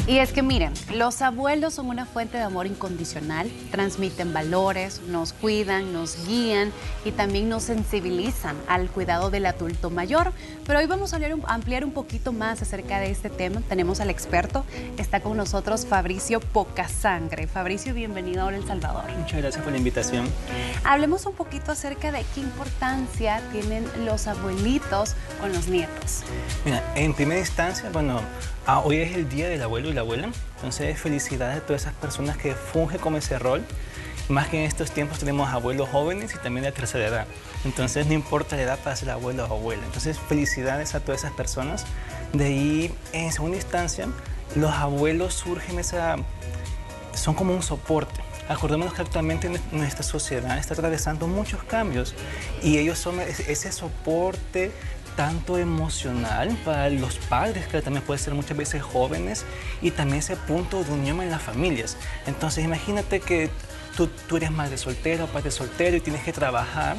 Y es que miren, los abuelos son una fuente de amor incondicional, transmiten valores, nos cuidan, nos guían y también nos sensibilizan al cuidado del adulto mayor. Pero hoy vamos a ampliar un poquito más acerca de este tema. Tenemos al experto, está con nosotros Fabricio Pocasangre. Fabricio, bienvenido ahora a El Salvador. Muchas gracias por la invitación. Hablemos un poquito acerca de qué importancia tienen los abuelitos con los nietos. Mira, en primera instancia, hoy es el Día del Abuelo y la Abuela, entonces felicidades a todas esas personas que fungen como ese rol. Más que en estos tiempos tenemos abuelos jóvenes y también de tercera edad, entonces no importa la edad para ser abuelo o abuela. Entonces felicidades a todas esas personas. De ahí, en segunda instancia, los abuelos son como un soporte. Acordémonos que actualmente nuestra sociedad está atravesando muchos cambios y ellos son ese soporte tanto emocional para los padres, que también pueden ser muchas veces jóvenes, y también ese punto de unión en las familias. Entonces imagínate que tú eres madre soltera o padre soltero y tienes que trabajar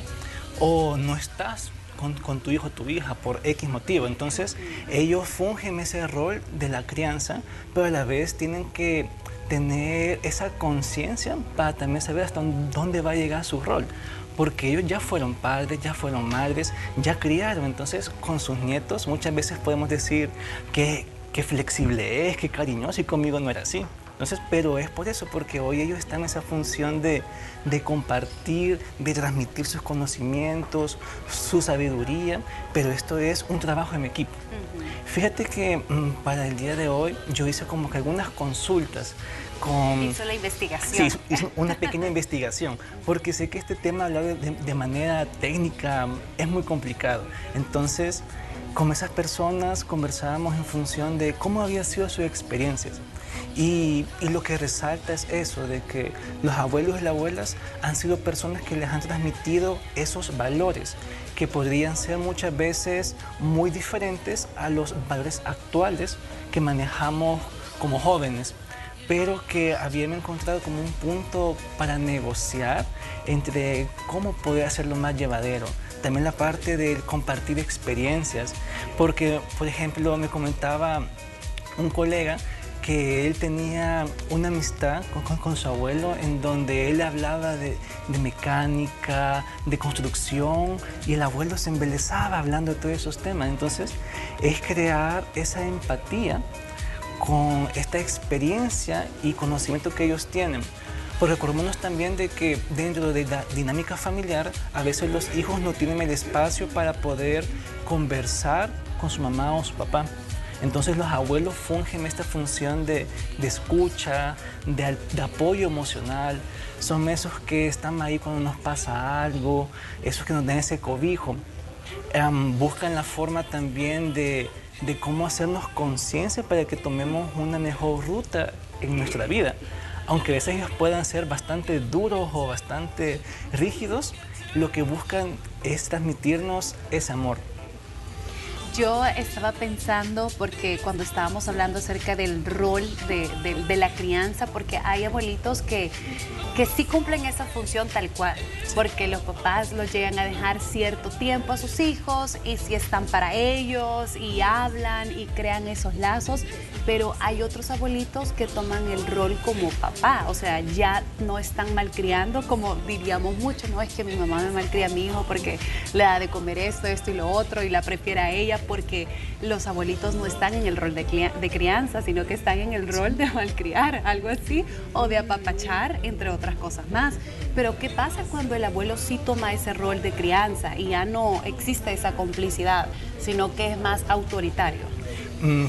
o no estás con tu hijo o tu hija por X motivo. Entonces ellos fungen ese rol de la crianza, pero a la vez tienen que tener esa conciencia para también saber hasta dónde va a llegar su rol. Porque ellos ya fueron padres, ya fueron madres, ya criaron. Entonces, con sus nietos muchas veces podemos decir que flexible es, que cariñoso, y conmigo no era así. Entonces, pero es por eso, porque hoy ellos están en esa función de compartir, de transmitir sus conocimientos, su sabiduría, pero esto es un trabajo en equipo. Fíjate que para el día de hoy yo hice como que algunas consultas Hizo la investigación. Sí, hice una pequeña investigación, porque sé que este tema hablado de manera técnica es muy complicado. Entonces, con esas personas conversábamos en función de cómo había sido sus experiencias. Y lo que resalta es eso, de que los abuelos y las abuelas han sido personas que les han transmitido esos valores, que podrían ser muchas veces muy diferentes a los valores actuales que manejamos como jóvenes, pero que habían encontrado como un punto para negociar entre cómo poder hacerlo más llevadero. También la parte de compartir experiencias, porque, por ejemplo, me comentaba un colega que él tenía una amistad con su abuelo en donde él hablaba de mecánica, de construcción, y el abuelo se embelesaba hablando de todos esos temas. Entonces, es crear esa empatía con esta experiencia y conocimiento que ellos tienen. Porque acordémonos también de que dentro de la dinámica familiar, a veces los hijos no tienen el espacio para poder conversar con su mamá o su papá. Entonces los abuelos fungen esta función de escucha, de apoyo emocional. Son esos que están ahí cuando nos pasa algo, esos que nos dan ese cobijo. Buscan la forma también de cómo hacernos conciencia para que tomemos una mejor ruta en nuestra vida. Aunque a veces ellos puedan ser bastante duros o bastante rígidos, lo que buscan es transmitirnos ese amor. Yo estaba pensando, porque cuando estábamos hablando acerca del rol de la crianza, porque hay abuelitos que sí cumplen esa función tal cual, porque los papás los llegan a dejar cierto tiempo a sus hijos y sí están para ellos y hablan y crean esos lazos, pero hay otros abuelitos que toman el rol como papá, o sea, ya no están malcriando, como diríamos mucho, no es que mi mamá me malcría a mi hijo porque le da de comer esto y lo otro y la prefiere a ella, porque los abuelitos no están en el rol de crianza, sino que están en el rol de malcriar, algo así, o de apapachar, entre otras cosas más. Pero ¿qué pasa cuando el abuelo sí toma ese rol de crianza y ya no existe esa complicidad, sino que es más autoritario?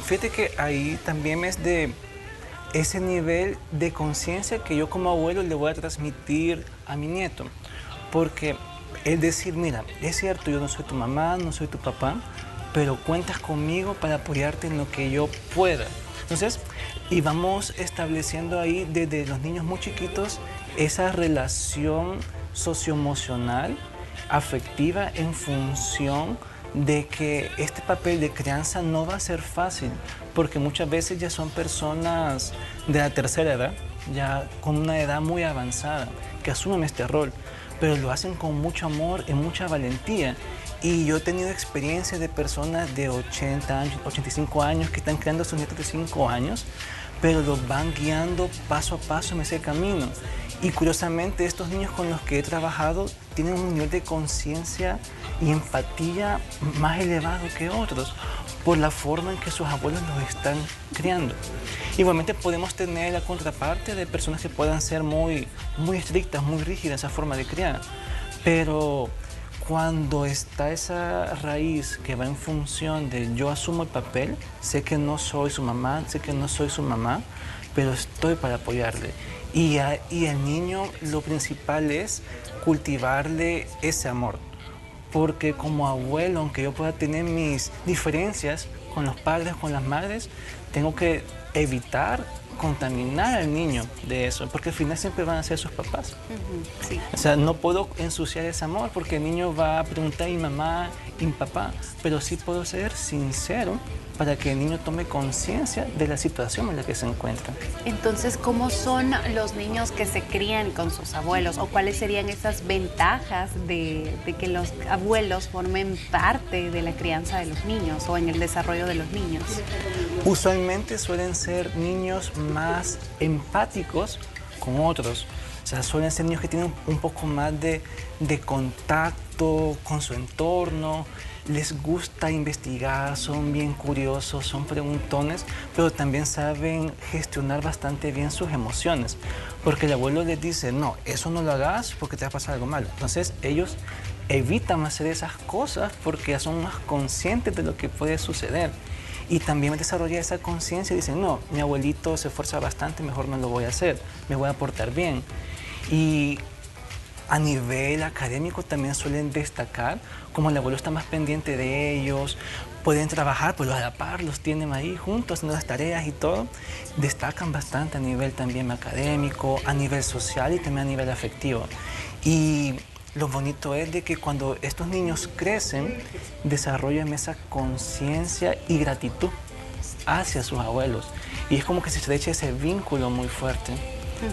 Fíjate que ahí también es de ese nivel de conciencia que yo como abuelo le voy a transmitir a mi nieto. Porque es decir, mira, es cierto, yo no soy tu mamá, no soy tu papá, pero cuentas conmigo para apoyarte en lo que yo pueda. Entonces, y vamos estableciendo ahí desde los niños muy chiquitos esa relación socioemocional, afectiva, en función de que este papel de crianza no va a ser fácil, porque muchas veces ya son personas de la tercera edad, ya con una edad muy avanzada, que asumen este rol, pero lo hacen con mucho amor y mucha valentía. Y yo he tenido experiencias de personas de 80 años, 85 años que están criando a sus nietos de 5 años, pero los van guiando paso a paso en ese camino. Y curiosamente, estos niños con los que he trabajado tienen un nivel de conciencia y empatía más elevado que otros, por la forma en que sus abuelos los están criando. Igualmente podemos tener la contraparte de personas que puedan ser muy estrictas, muy rígidas en esa forma de criar, pero cuando está esa raíz que va en función de yo asumo el papel, sé que no soy su mamá, sé que no soy su mamá, pero estoy para apoyarle. Y el niño, lo principal es cultivarle ese amor. Porque como abuelo, aunque yo pueda tener mis diferencias con los padres, con las madres, tengo que evitar contaminar al niño de eso, porque al final siempre van a ser sus papás. Sí. O sea, no puedo ensuciar ese amor porque el niño va a preguntar a mi mamá y mi papá, pero sí puedo ser sincero para que el niño tome conciencia de la situación en la que se encuentra. Entonces, ¿cómo son los niños que se crían con sus abuelos? ¿O cuáles serían esas ventajas de que los abuelos formen parte de la crianza de los niños o en el desarrollo de los niños? Usualmente suelen ser niños más empáticos con otros. O sea, suelen ser niños que tienen un poco más de contacto con su entorno, les gusta investigar, son bien curiosos, son preguntones, pero también saben gestionar bastante bien sus emociones. Porque el abuelo les dice, no, eso no lo hagas porque te va a pasar algo malo. Entonces ellos evitan hacer esas cosas porque ya son más conscientes de lo que puede suceder. Y también desarrolla esa conciencia y dicen, no, mi abuelito se esfuerza bastante, mejor no lo voy a hacer, me voy a portar bien. Y a nivel académico también suelen destacar, como el abuelo está más pendiente de ellos, pueden trabajar, pues los a la par, los tienen ahí juntos haciendo las tareas y todo, destacan bastante a nivel también académico, a nivel social y también a nivel afectivo. Y lo bonito es de que cuando estos niños crecen, desarrollan esa conciencia y gratitud hacia sus abuelos. Y es como que se estrecha ese vínculo muy fuerte.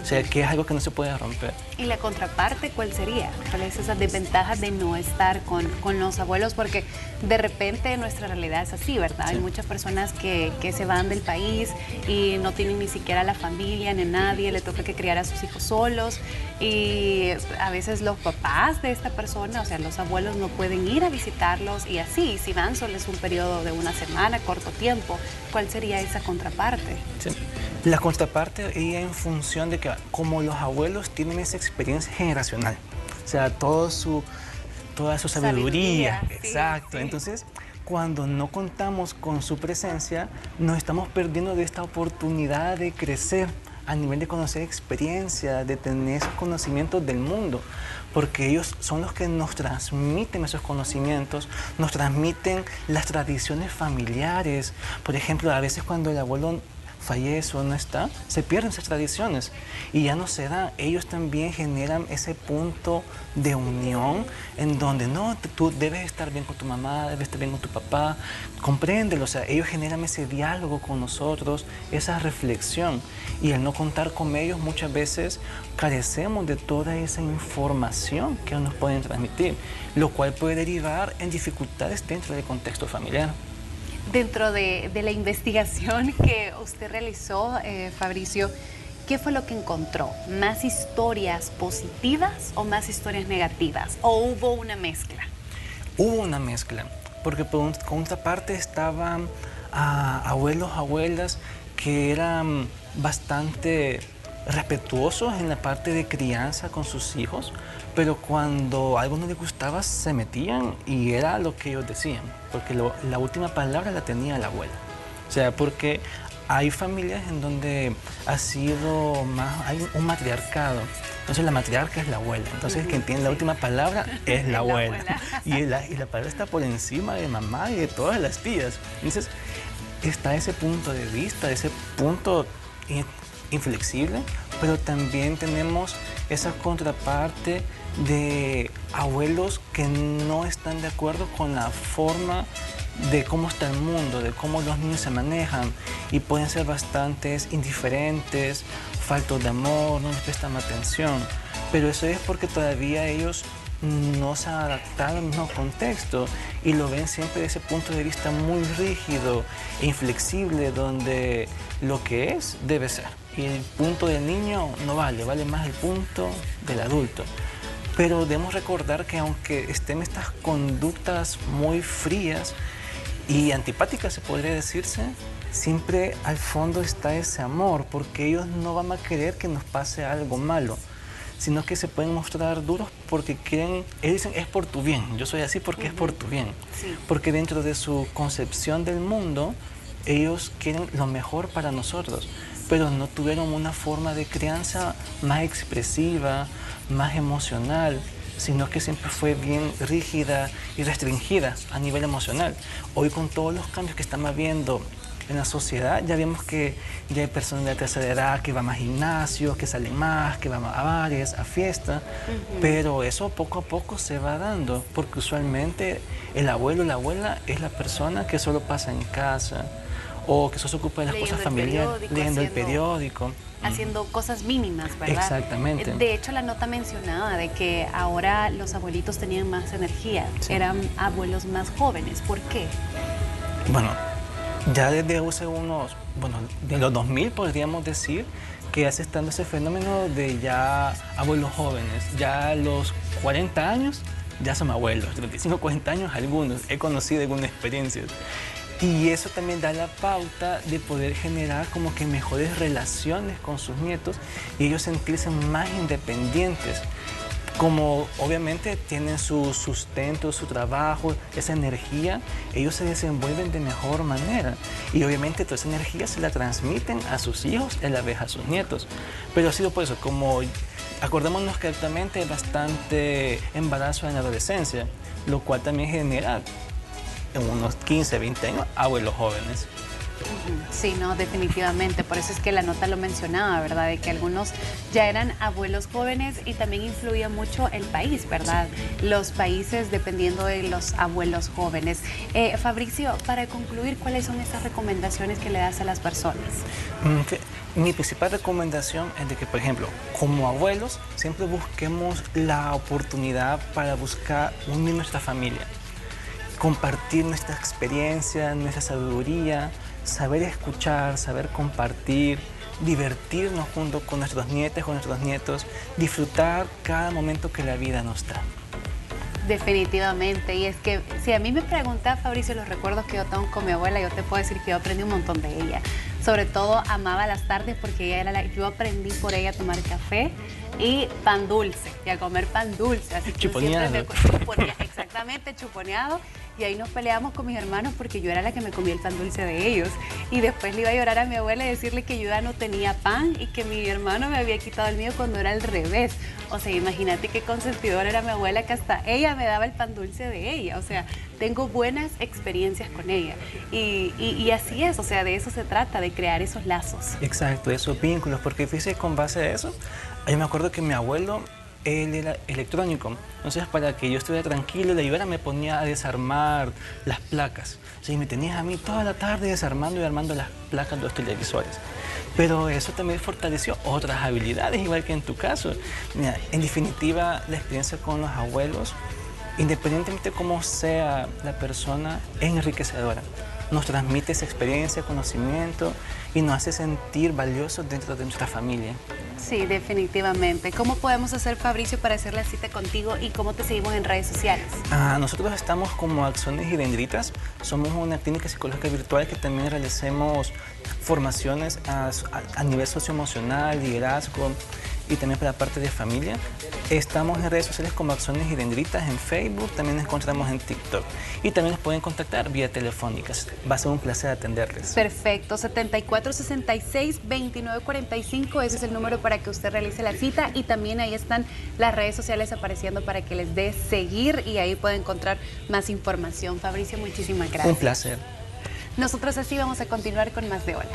O sea, que es algo que no se puede romper. ¿Y la contraparte cuál sería? ¿Cuáles son esas desventajas de no estar con los abuelos? Porque de repente nuestra realidad es así, ¿verdad? Sí. Hay muchas personas que se van del país y no tienen ni siquiera la familia ni nadie, le toca que criar a sus hijos solos y a veces los papás de esta persona, o sea, los abuelos no pueden ir a visitarlos y así, si van solo es un periodo de una semana, corto tiempo. ¿Cuál sería esa contraparte? Sí. La contraparte iría en función de que como los abuelos tienen esa experiencia generacional, o sea, toda su sabiduría, exacto. Sí, sí. Entonces, cuando no contamos con su presencia, nos estamos perdiendo de esta oportunidad de crecer a nivel de conocer experiencia, de tener esos conocimientos del mundo, porque ellos son los que nos transmiten esos conocimientos, nos transmiten las tradiciones familiares. Por ejemplo, a veces cuando el abuelo fallece o no está, se pierden esas tradiciones y ya no se dan. Ellos también generan ese punto de unión en donde no, tú debes estar bien con tu mamá, debes estar bien con tu papá, compréndelo. O sea, ellos generan ese diálogo con nosotros, esa reflexión, y al no contar con ellos muchas veces carecemos de toda esa información que nos pueden transmitir, lo cual puede derivar en dificultades dentro del contexto familiar. Dentro de la investigación que usted realizó, Fabricio, ¿qué fue lo que encontró? ¿Más historias positivas o más historias negativas? ¿O hubo una mezcla? Hubo una mezcla, porque por otra parte estaban abuelos, abuelas que eran bastante respetuosos en la parte de crianza con sus hijos, pero cuando algo no les gustaba se metían y era lo que ellos decían, porque la última palabra la tenía la abuela. O sea, porque hay familias en donde ha sido más, hay un matriarcado, entonces la matriarca es la abuela, entonces quien tiene la última palabra es la abuela. Y la palabra está por encima de mamá y de todas las tías. Entonces está ese punto de vista, ese punto inflexible, pero también tenemos esa contraparte de abuelos que no están de acuerdo con la forma de cómo está el mundo, de cómo los niños se manejan, y pueden ser bastantes indiferentes, faltos de amor, no les prestan atención, pero eso es porque todavía ellos no se han adaptado al mismo contexto y lo ven siempre desde ese punto de vista muy rígido e inflexible, donde lo que es debe ser. Y el punto del niño no vale, vale más el punto del adulto. Pero debemos recordar que aunque estén estas conductas muy frías y antipáticas, se podría decirse, siempre al fondo está ese amor, porque ellos no van a querer que nos pase algo malo, sino que se pueden mostrar duros porque quieren, ellos dicen, es por tu bien, yo soy así porque es por tu bien. Sí. Porque dentro de su concepción del mundo, ellos quieren lo mejor para nosotros, pero no tuvieron una forma de crianza más expresiva, más emocional, sino que siempre fue bien rígida y restringida a nivel emocional. Hoy, con todos los cambios que estamos viendo en la sociedad, ya vemos que ya hay personas de la tercera edad que van a gimnasios, que salen más, que van a bares, a fiestas, pero eso poco a poco se va dando, porque usualmente el abuelo o la abuela es la persona que solo pasa en casa o que solo se ocupa de las cosas familiares, leyendo el periódico. Haciendo cosas mínimas, ¿verdad? Exactamente. De hecho, la nota mencionaba de que ahora los abuelitos tenían más energía, Sí. eran abuelos más jóvenes. ¿Por qué? Bueno, ya desde hace unos, bueno, de los 2000 podríamos decir que ya se está dando ese fenómeno de ya abuelos jóvenes. Ya a los 40 años ya son abuelos, 35, 40 años algunos, he conocido algunas experiencias. Y eso también da la pauta de poder generar como que mejores relaciones con sus nietos y ellos sentirse más independientes. Como obviamente tienen su sustento, su trabajo, esa energía, ellos se desenvuelven de mejor manera. Y obviamente toda esa energía se la transmiten a sus hijos y a la vez a sus nietos. Pero ha sido por eso, como acordémonos que actualmente hay bastante embarazo en la adolescencia, lo cual también genera en unos 15, 20 años abuelos jóvenes. Sí, no, definitivamente. Por eso es que la nota lo mencionaba, ¿verdad? De que algunos ya eran abuelos jóvenes y también influía mucho el país, ¿verdad? Los países dependiendo de los abuelos jóvenes. Fabricio, para concluir, ¿cuáles son esas recomendaciones que le das a las personas? Mi principal recomendación es de que, por ejemplo, como abuelos, siempre busquemos la oportunidad para buscar unir nuestra familia. Compartir nuestra experiencia, nuestra sabiduría, saber escuchar, saber compartir, divertirnos junto con nuestros nietos, con nuestros nietos, disfrutar cada momento que la vida nos da. Definitivamente, y es que si a mí me pregunta, Fabricio, los recuerdos que yo tengo con mi abuela, yo te puedo decir que yo aprendí un montón de ella. Sobre todo amaba las tardes porque ella era yo aprendí por ella a tomar café y pan dulce, y a comer pan dulce. Así que chuponeado. Exactamente, chuponeado. Y ahí nos peleamos con mis hermanos porque yo era la que me comía el pan dulce de ellos. Y después le iba a llorar a mi abuela y decirle que yo ya no tenía pan y que mi hermano me había quitado el mío cuando era al revés. O sea, imagínate qué consentidora era mi abuela, que hasta ella me daba el pan dulce de ella. O sea, tengo buenas experiencias con ella. Y así es, o sea, de eso se trata, de crear esos lazos. Exacto, esos vínculos, porque fíjese, con base a eso, yo me acuerdo que mi abuelo, él era electrónico, entonces para que yo estuviera tranquilo, le ayudara, me ponía a desarmar las placas. O sea, y me tenías a mí toda la tarde desarmando y armando las placas de los televisores. Pero eso también fortaleció otras habilidades, igual que en tu caso. Mira, en definitiva, la experiencia con los abuelos, independientemente de cómo sea la persona, es enriquecedora. Nos transmite esa experiencia, conocimiento y nos hace sentir valiosos dentro de nuestra familia. Sí, definitivamente. ¿Cómo podemos hacer, Fabricio, para hacer la cita contigo y cómo te seguimos en redes sociales? Nosotros estamos como Axones y Dendritas. Somos una clínica psicológica virtual que también realicemos formaciones a nivel socioemocional, liderazgo y también para la parte de familia. Estamos en redes sociales como Axones y Dendritas, en Facebook, también nos encontramos en TikTok. Y también nos pueden contactar vía telefónica. Va a ser un placer atenderles. Perfecto, 7466-2945, ese es el número para que usted realice la cita y también ahí están las redes sociales apareciendo para que les dé seguir y ahí puede encontrar más información. Fabricio, muchísimas gracias. Un placer. Nosotros así vamos a continuar con más de Hola.